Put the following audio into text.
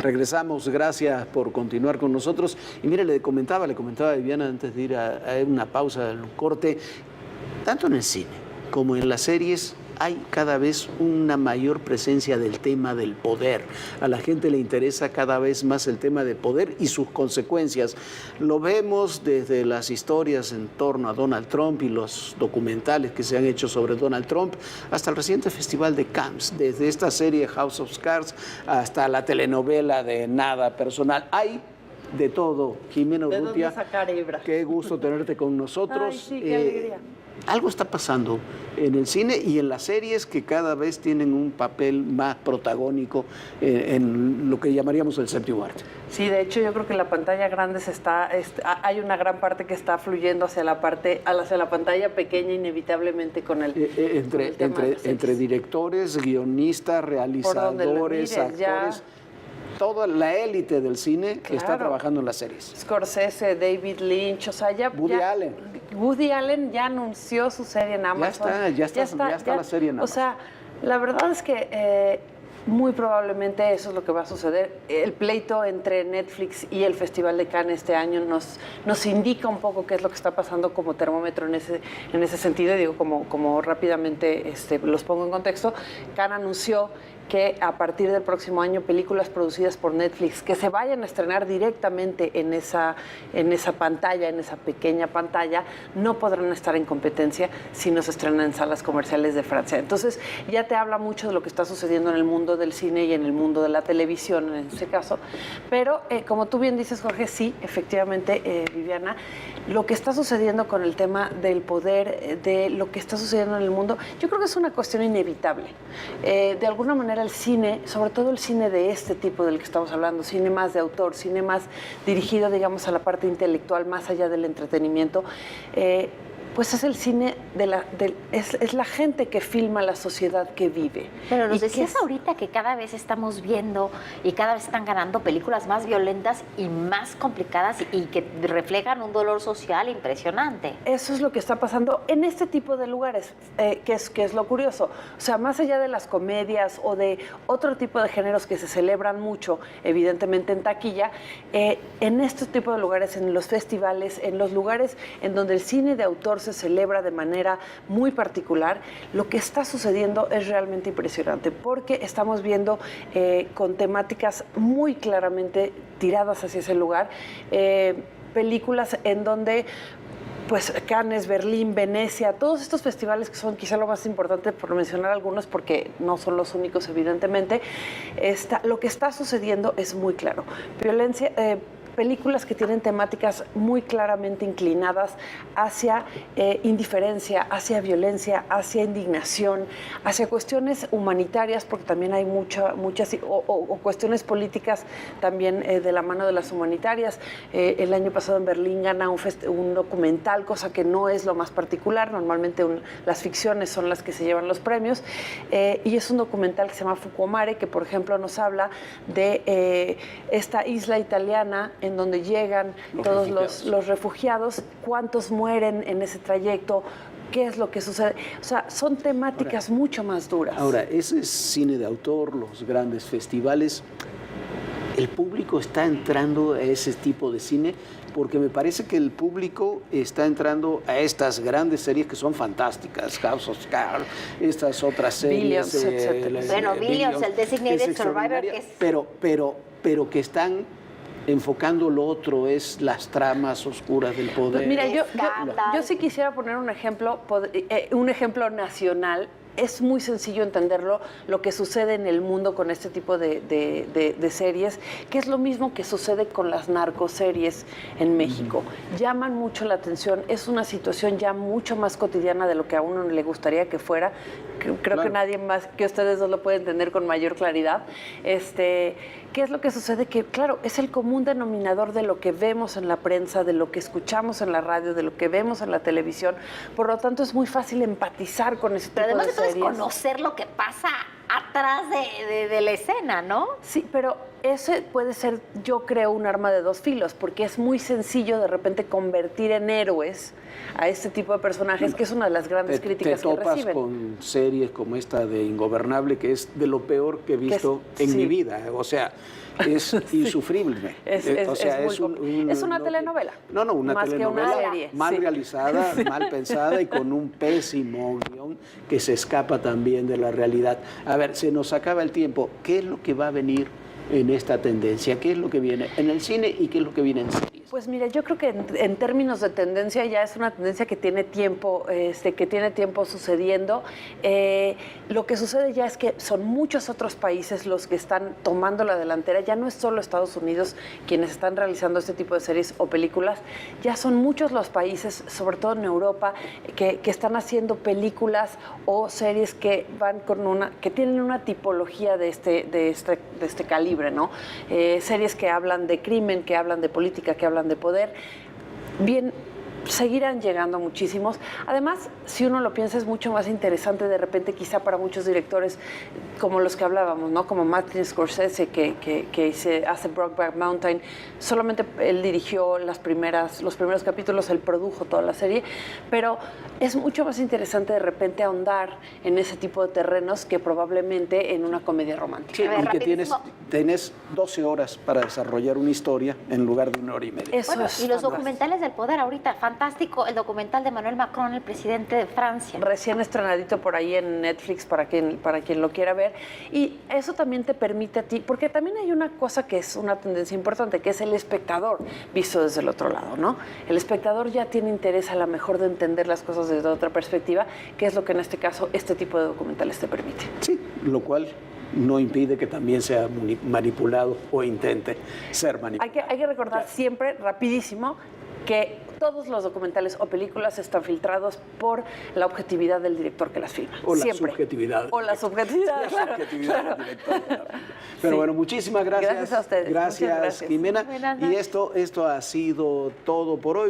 Regresamos, gracias por continuar con nosotros. Y mire, le comentaba a Viviana antes de ir a una pausa, un corte, tanto en el cine como en las series hay cada vez una mayor presencia del tema del poder. A la gente le interesa cada vez más el tema del poder y sus consecuencias. Lo vemos desde las historias en torno a Donald Trump y los documentales que se han hecho sobre Donald Trump, hasta el reciente Festival de Cannes, desde esta serie House of Cards hasta la telenovela de Nada Personal. Hay de todo. Jimena Urrutia, qué gusto tenerte con nosotros. Ay, sí, qué alegría. Algo está pasando en el cine y en las series que cada vez tienen un papel más protagónico en lo que llamaríamos el séptimo arte. Sí, de hecho yo creo que la pantalla grande hay una gran parte que está fluyendo hacia la pantalla pequeña inevitablemente con el entre directores, guionistas, realizadores, actores. Ya... Toda la élite del cine está trabajando en las series. Scorsese, David Lynch, o sea, Woody Allen ya anunció su serie en Amazon. Ya está la serie en Amazon. O sea, la verdad es que muy probablemente eso es lo que va a suceder. El pleito entre Netflix y el Festival de Cannes este año nos indica un poco qué es lo que está pasando como termómetro en ese sentido. Y digo, como rápidamente los pongo en contexto, Cannes anunció que a partir del próximo año películas producidas por Netflix que se vayan a estrenar directamente en esa pantalla, en esa pequeña pantalla, no podrán estar en competencia si no se estrenan en salas comerciales de Francia. Entonces ya te habla mucho de lo que está sucediendo en el mundo del cine y en el mundo de la televisión en este caso, pero como tú bien dices, Jorge, sí, efectivamente, Viviana, lo que está sucediendo con el tema del poder, de lo que está sucediendo en el mundo, yo creo que es una cuestión inevitable. De alguna manera el cine, sobre todo el cine de este tipo del que estamos hablando, cine más de autor, cine más dirigido, digamos, a la parte intelectual, más allá del entretenimiento, pues es el cine es la gente que filma la sociedad que vive. Pero nos decías ahorita que cada vez estamos viendo y cada vez están ganando películas más violentas y más complicadas y que reflejan un dolor social impresionante. Eso es lo que está pasando en este tipo de lugares, que es lo curioso. O sea, más allá de las comedias o de otro tipo de géneros que se celebran mucho, evidentemente en taquilla, en este tipo de lugares, en los festivales, en los lugares en donde el cine de autor se celebra de manera muy particular, lo que está sucediendo es realmente impresionante porque estamos viendo con temáticas muy claramente tiradas hacia ese lugar, películas en donde pues Cannes, Berlín, Venecia, todos estos festivales que son quizá lo más importante por mencionar algunos porque no son los únicos evidentemente, lo que está sucediendo es muy claro. Violencia, películas que tienen temáticas muy claramente inclinadas hacia indiferencia, hacia violencia, hacia indignación, hacia cuestiones humanitarias, porque también hay muchas, o cuestiones políticas también de la mano de las humanitarias. El año pasado en Berlín gana un documental, cosa que no es lo más particular, normalmente las ficciones son las que se llevan los premios, y es un documental que se llama Fucomare, que por ejemplo nos habla de esta isla italiana en donde llegan todos los refugiados, cuántos mueren en ese trayecto, qué es lo que sucede. O sea, son temáticas mucho más duras. Ahora, ese es cine de autor, los grandes festivales. ¿El público está entrando a ese tipo de cine? Porque me parece que el público está entrando a estas grandes series que son fantásticas, House of Cards, estas otras series. Billions, Billions, el Designated Survivor, que es... pero que están enfocando lo otro, es las tramas oscuras del poder. Mira, yo sí quisiera poner un ejemplo nacional. Es muy sencillo entenderlo, lo que sucede en el mundo con este tipo de series, que es lo mismo que sucede con las narcoseries en México. Llaman mucho la atención, es una situación ya mucho más cotidiana de lo que a uno le gustaría que fuera. Creo que nadie más que ustedes dos lo puede entender con mayor claridad. ¿Qué es lo que sucede? Que, claro, es el común denominador de lo que vemos en la prensa, de lo que escuchamos en la radio, de lo que vemos en la televisión. Por lo tanto, es muy fácil empatizar con ese tipo de series. Pero además de todo es conocer lo que pasa atrás de la escena, ¿no? Sí, pero ese puede ser, yo creo, un arma de dos filos, porque es muy sencillo de repente convertir en héroes a este tipo de personajes, que es una de las grandes críticas te que topas reciben. con series como esta de Ingobernable, que es de lo peor que he visto en mi vida. O sea, es insufrible. Es una telenovela. No, una más telenovela que una serie. mal Sí. realizada, mal pensada y con un pésimo guión que se escapa también de la realidad. A ver, se nos acaba el tiempo. ¿Qué es lo que va a venir en esta tendencia? ¿Qué es lo que viene en el cine y qué es lo que viene en series? Pues mira, yo creo que en términos de tendencia ya es una tendencia que tiene tiempo, sucediendo. Lo que sucede ya es que son muchos otros países los que están tomando la delantera. Ya no es solo Estados Unidos quienes están realizando este tipo de series o películas. Ya son muchos los países, sobre todo en Europa, que están haciendo películas o series que van que tienen una tipología de este calibre, ¿no? Series que hablan de crimen, que hablan de política, que hablan de poder. Bien, seguirán llegando muchísimos. Además, si uno lo piensa, es mucho más interesante de repente quizá para muchos directores como los que hablábamos, ¿no? Como Martin Scorsese, que hace Brokeback Mountain. Solamente él dirigió los primeros capítulos, él produjo toda la serie, pero es mucho más interesante de repente ahondar en ese tipo de terrenos que probablemente en una comedia romántica. Sí, A ver, y que rapidísimo. tienes 12 horas para desarrollar una historia en lugar de 1 hora y media. Eso Bueno, es y los fantástico. documentales del poder ahorita, fantástico, el documental de Emmanuel Macron, el presidente de Francia. Recién estrenadito por ahí en Netflix para quien lo quiera ver. Y eso también te permite a ti, porque también hay una cosa que es una tendencia importante, que es el espectador visto desde el otro lado, ¿no? El espectador ya tiene interés a lo mejor de entender las cosas desde otra perspectiva, que es lo que en este caso este tipo de documentales te permite. Sí, lo cual no impide que también sea manipulado o intente ser manipulado. Hay que recordar siempre, rapidísimo, que todos los documentales o películas están filtrados por la objetividad del director que las filma. O la siempre. subjetividad. O la subjetividad. La claro, subjetividad claro. del director que la filma. Pero Sí. bueno, muchísimas gracias. Gracias a ustedes. Gracias, Muchas gracias. Jimena. Buenas Y noches. esto ha sido todo por hoy.